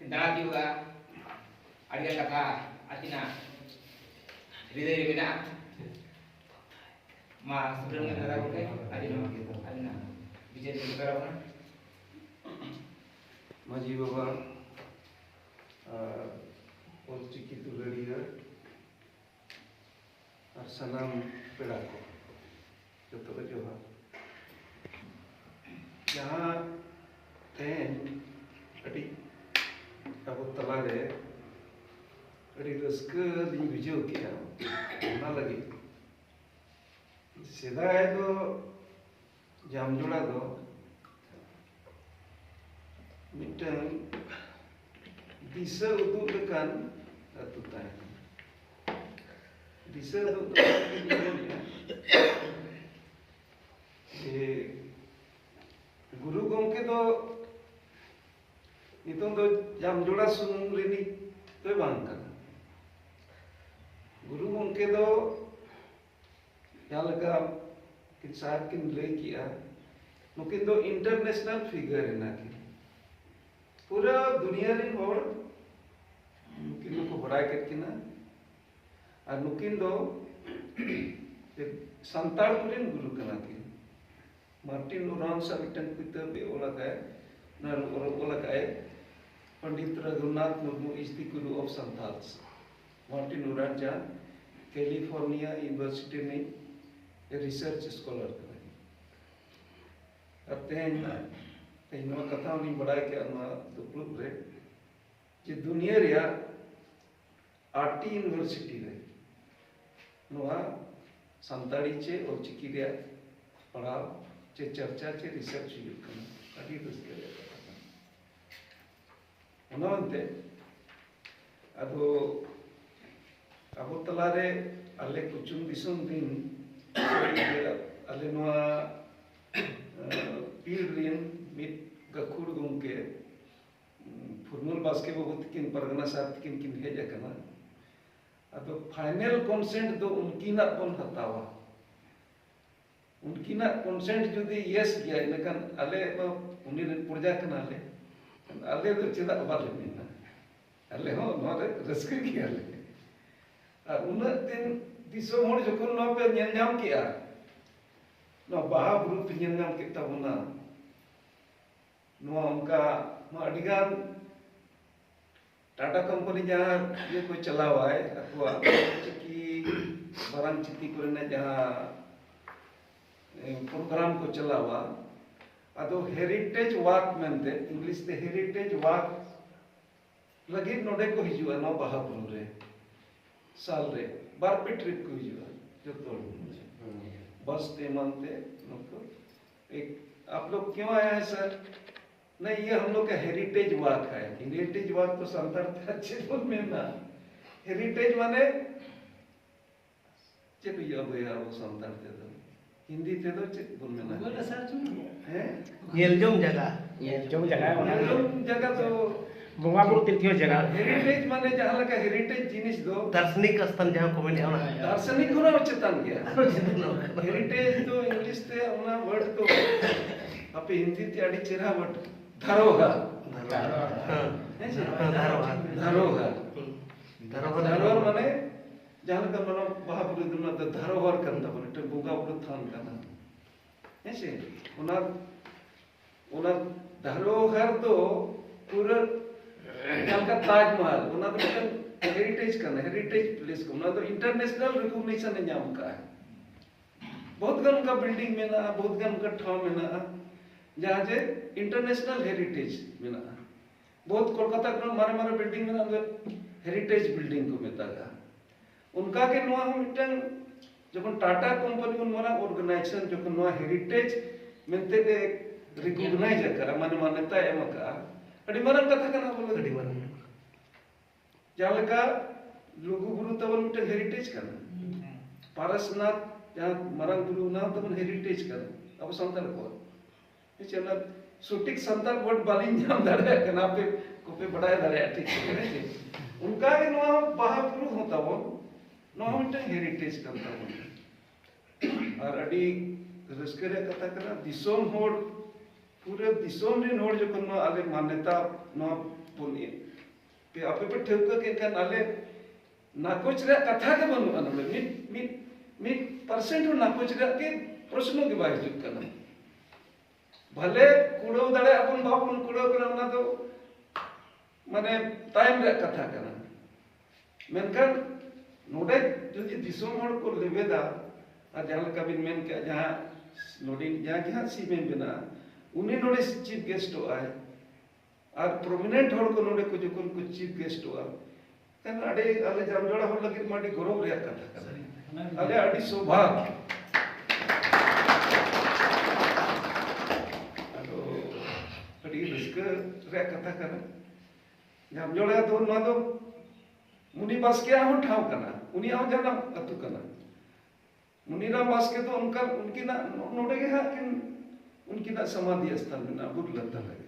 दाड़ा juga ada kata atina hृदय रे मेना मा sebelum negara oke adina bijak negara mana माजी बाबा olchiki tulariya और सलाम पेड़ा को जो तो जोहार यहाँ तेन अड़ी अब तलारे अड़ी रस्क दिन बिजो किया ना लगी सीधा है तो जामजुड़ा दो मिटन दिशा उदुग लेकान अतु ताहें दिशा उदुग लेकान ये गुरु गोंके तो नितों तो जामजुड़ा सुन रिनी तो बांग करना गुरु गोंके तो यहाँ लगा कि साथ किन ले किया मुकिन तो इंटरनेशनल फिगर है ना कि पूरा दुनिया रे और मुकिन को बड़ा करके ना और मुकिन तो संताल कुरिन गुरु करना कि मार्टिन लुरान सा मिटन किताब पे ओला का है ना ओला का है Pandit Raghunath Murmu is the Guru of संताल्स Martin लुरान जा कैलिफोर्निया यूनिवर्सिटी में रिसर्च स्कॉलर का अब तेन नवा कथा उन्हीं बड़ा के अनमा दुपलुक रे जे दुनिया रे आरटी यूनिवर्सिटी रे नवा संताड़ी चे और चिकी रे पढ़ाओ चे चर्चा चे रिसर्च हुई करना अभी रस्के रे उन्होंने अब तलारे अल्ले कुचुम दिसुम दिन अल्ले नवा पीर रियन मिट गखुड़ गुंके फुरमुल बास्के बहुत किन परगना साथ किन किन है जगना अब फाइनल कंसेंट दो उनकी ना कौन हतावा उनकी ना कंसेंट जो दी यस किया इनकन अल्ले उन्हीं ने पुरजा करना अल्ले तो चिदा बाल में ना अल्ले हो नॉरे रस्के किया अल्ले उन्हें दिन दिसो मोड़ जो कौन नौ पे न्याम किया नौ बाहा बुरु पे न्याम कितना बुना नौ उनका अडिगान टाटा कंपनी जहाँ ये कोई चला हुआ है अथवा चिकी बारंग चित्ती को ने जहाँ प्रोग्राम को चला हुआ अतो हेरिटेज वॉक मेंते इंग्लिश ते हेरिटेज वॉक लगे नोडे को हिजुआ नौ बहापुर रे साल रे बार पे ट्रिप को हिजुआ जो तो बस ते मानते नको एक आप लोग क्यों आया है सर नहीं ये हम लोग का हेरिटेज वॉक है हेरिटेज वॉक तो संदर्भ अच्छे बोल में ना हेरिटेज माने चेप यो भैया वो संदर्भ दे दो हिंदी ते दो चेप बोल में ना बोला सर तुम हैं येलजोम जगह तो बोंगाबुरु तीर्थीय जगह हेरिटेज माने जहां लगा हेरिटेज जिनिस दो दार्शनिक स्थान जहां को मैंने आना दार्शनिक को ना चेतन गया हेरिटेज तो इंग्लिश ते उना वर्ड तो आपे हिंदी ते आड़ी चेहरा वर्ड धरोहर धरोहर माने जहां का मनो बहापुर दुना तो धरोहर करता बने तो बोंगाबुरु थान करना ऐसे उना धरोहर तो पूरा जहाँ का ताजमहल उना तो हेरिटेज करना हेरिटेज प्लेस को उना तो इंटरनेशनल रिकॉग्निशन है नाम का है बहुत गन का बिल्डिंग में ना बहुत गन का ठाव में ना जहाँ जे इंटरनेशनल हेरिटेज में ना बहुत कोलकाता का मारे मारे बिल्डिंग में ना हेरिटेज बिल्डिंग को मिलता था उनका के नवा हम इटन जब टाटा कंपनी उन मारा ऑर्गेनाइजेशन जो नवा हेरिटेज मिलते के रिकॉग्नाइज करा मान्यता है मका अड़ी मरन कथा कना बोले अड़ी मरन जहाँ का लुगु गुरु तवन मिटे हेरिटेज करना पारसनाथ जहाँ मरन गुरु ना तवन हेरिटेज करना अब संताल को ये चला सुटिक संताल वर्ड बालिन जाम दरे कना पे को पे बढ़ाया दरे ठीक है उनका के नो बहापुरु होता वो नो मिटे हेरिटेज करता वो और अड़ी रस्करे कथा कना दिसोम होड़ पूरे दिसोम रे नोड़ जो कनो आले मान्यता नो बोली पे आपे पे ठेवका के kan ale नाकोच रे कथा के बनु अनले मिट परसेंट नाकोच रे के प्रश्न के बाय जुक कना भले कुड़ो दड़े अपन बापन कुड़ो करना तो माने टाइम रे कथा कना मेनकन नोडे जुदी दिसोम हड़ को लेवेदा आ जहां कबिन मेन के जहां नोडी जहां सी में बिना उन्हीं नोडे चीफ गेस्ट हो आए और प्रोमिनेंट हड़ को नोडे को जोकन को चीफ गेस्ट हो kan ade ale jamjora hol lagi madi gorob reya katha kana ale adi sobhag ado adi riska reya katha kana jamjora to no do muni baske ahon thau kana uni ahon jana atu kana muniram baske to unki na node ge ha kin unki na samadhi स्थल में ना बुर लगता है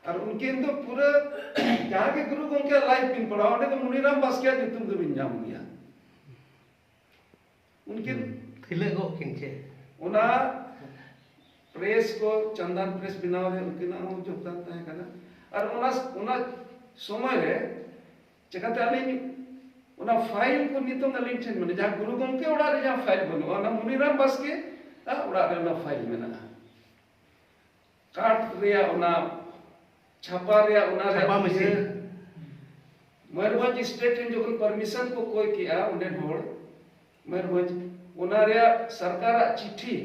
और उनके तो पूरा जहाँ के गुरु को उनके लाइफ पिन पड़ा उन्हें तो मुनीराम बास्किया जितुम तो बिंजाम गया उनके थिले को किंचे उना प्रेस को चंदन प्रेस बिना रहे उनके ना वो जो बताता है करना और उना समय रे चकते आले उना फाइल को नितो नलिन चेन में जहाँ गुरु को उनके उड़ा रे जहाँ फाइल बनो उना मुनीराम बास्के उड़ा रे उना फाइल में ना काट रिया उना छापा रे उना रे छापा मशीन मयूरभंज स्टेट इन जो परमिशन को कोई किया उन्हें ढोल मयूरभंज उना रे सरकार चिट्ठी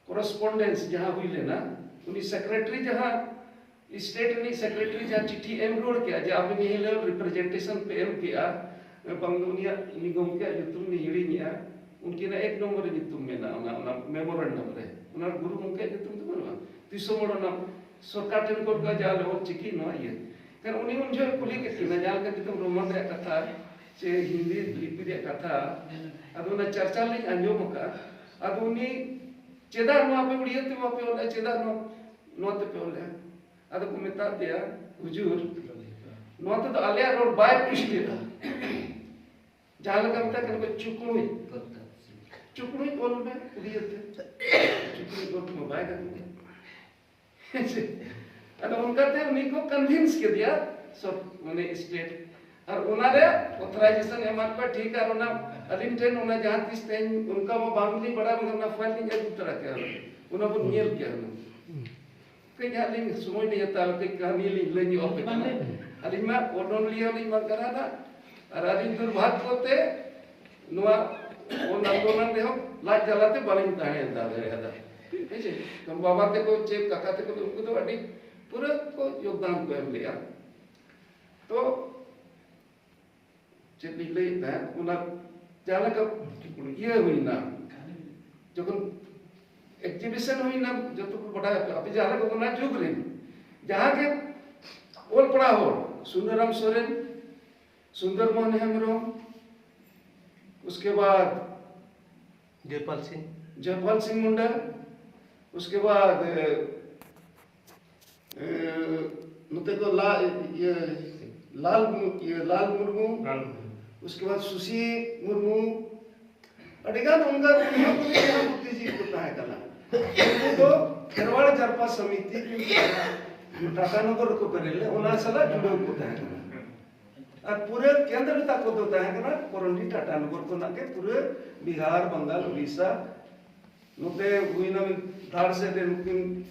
कोरेस्पोंडेंस जहां हुई लेना उनी सेक्रेटरी जहां स्टेट नि सेक्रेटरी जहां चिट्ठी एम रोड किया जे आप नि ले रिप्रेजेंटेशन पे एम किया बंगुनिया निगम के जुतुम नि हिड़िया उनकी ना एक नंबर जुतुम में ना मेमोरेंडम रे उना गुरु मुके जुतुम तो बनवा तीसो मोड़ ना सरकार टेन कोड का जाल हो चिकी ना ये kan उनी उन जो कुली के किना जाल के तुम रोमन रे कथा से हिंदी लिपि रे कथा अदो ना चर्चा ले अंजो मका अदो उनी चेदा नो आपे उड़िए ते वापे ओला चेदा नो ते पे ओला अदो को मेता दिया हुजूर नो तो आलिया रोड बाय पुष्टि था जाल का मता कन को चुकड़ुई बोल में उड़िए ते चुकड़ुई बोल में बाय कर अरे उनका ते उन्हीं को कन्विंस कर दिया सब माने स्टेट और उन्हारे ऑथराइजेशन एमआर पर ठीक है उन्हा अलिंटेन उन्हा जहां तीस तेन उनका वो बांगली बड़ा मतलब ना फाइलिंग एक तरह के उन्हा वो नियल किया कहीं हालिंग सुमोई नहीं आता कि कहानी ले नहीं ऑफ अलिंग में ओडोन लियो नहीं मत करा ना और अलिंग दुर्भाग्य होते नुआ वो नंदोलन दे हम लाज जलाते बालिंग ताहे दादे हदा ऐसे तो बाबा ते को चेक काका ते को उनको तो अड़ी पूरा को योगदान को एम लिया तो चली ले था उना जाला का ये हुई ना जब एग्जीबिशन हुई ना जो तो बड़ा अभी जाला को ना जुग रे जहां के ओल पड़ा हो सुंदरराम सोरेन सुंदर मोहन हेमब्रम उसके बाद जयपाल सिंह मुंडा उसके बाद नुते को लाल मुर्मू उसके बाद सुशी मुर्मू अडिगान उनका बुद्धिजीवी होता है कला तो खेरवाड़ जरपा समिति टाटानगर को करेले उना सला जुड़े होता है और पूरे केंद्र तक को होता है ना कोरोनी टाटानगर को ना के पूरे बिहार बंगाल उड़ीसा नुते हुईना धार से दे मुकिन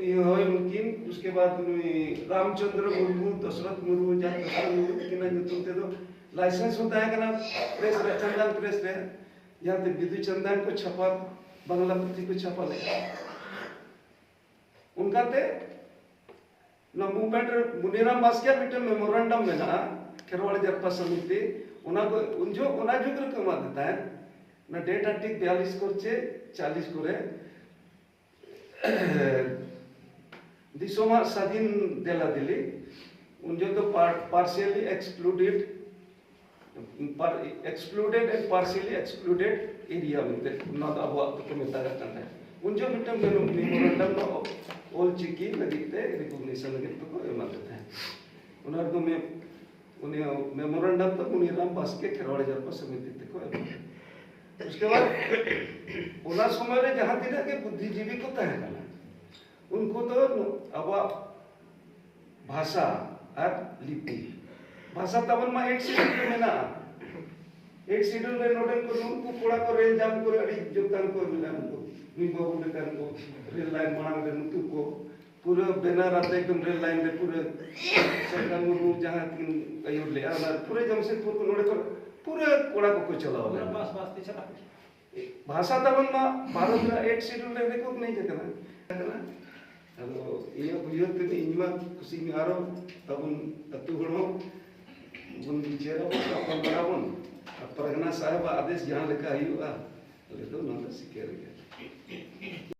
ये होय मुकिन उसके बाद रामचंद्र मुर्मू दशरथ मुर्मू जहाँ दशरथ मुर्मू किना जुतुम ते तो लाइसेंस होता है ना प्रेस रे चंदन प्रेस रे यहाँ ते विधु चंदन को छपा बांग्ला पत्ती को छपा ले उनका ते ना मूवमेंट मुनीराम बास्किया बिटे मेमोरेंडम में ना खेरवाड़ जरपा समिति उना को उनजो उना जुगर कमा देता है ना डेटा टिक 42 করছে 40 করে दिसोमा स्वाधीन देला दिली उनजो तो partially excluded and partially excluded area में ना अब तो मेता करता है उनजो मिटम मेमोरेंडम नो ओल चिकी लगिते रिकॉग्निशन लगित तो को एमा देता है उनर को में उन्हें मेमोरेंडम तो मुनीराम बास्के खेरवाड़ जरपा समिति को उसके बाद उना समय रे जहां दिन के बुद्धिजीवी को तहे कला उनको तो अब भाषा और लिपि भाषा तबन मा एक शेड्यूल में ना एक शेड्यूल रे नोडल को उनको कोड़ा को रेल जाम को अड़ी जोगदान को मिला उनको नी बाबू ने कर को रेल लाइन बना दे उनको को पूरा बैनर आते एकदम रेल लाइन में पूरे सरकार मुर्मू जहां तीन अयोर ले और पूरे जमशेदपुर को नोडे पर पूरे कोड़ा को चलाओ बस बस ते चला भाषा तबन मा भारत रा एक शेड्यूल रे देखो नहीं जकना अदो इयो बुझो ते इनमा खुशी में आरो तबन अतु गणो बुन बिचेरो अपन बराबन परगना साहब आदेश जहां लिखा हुआ ले तो नंद सिकेर गया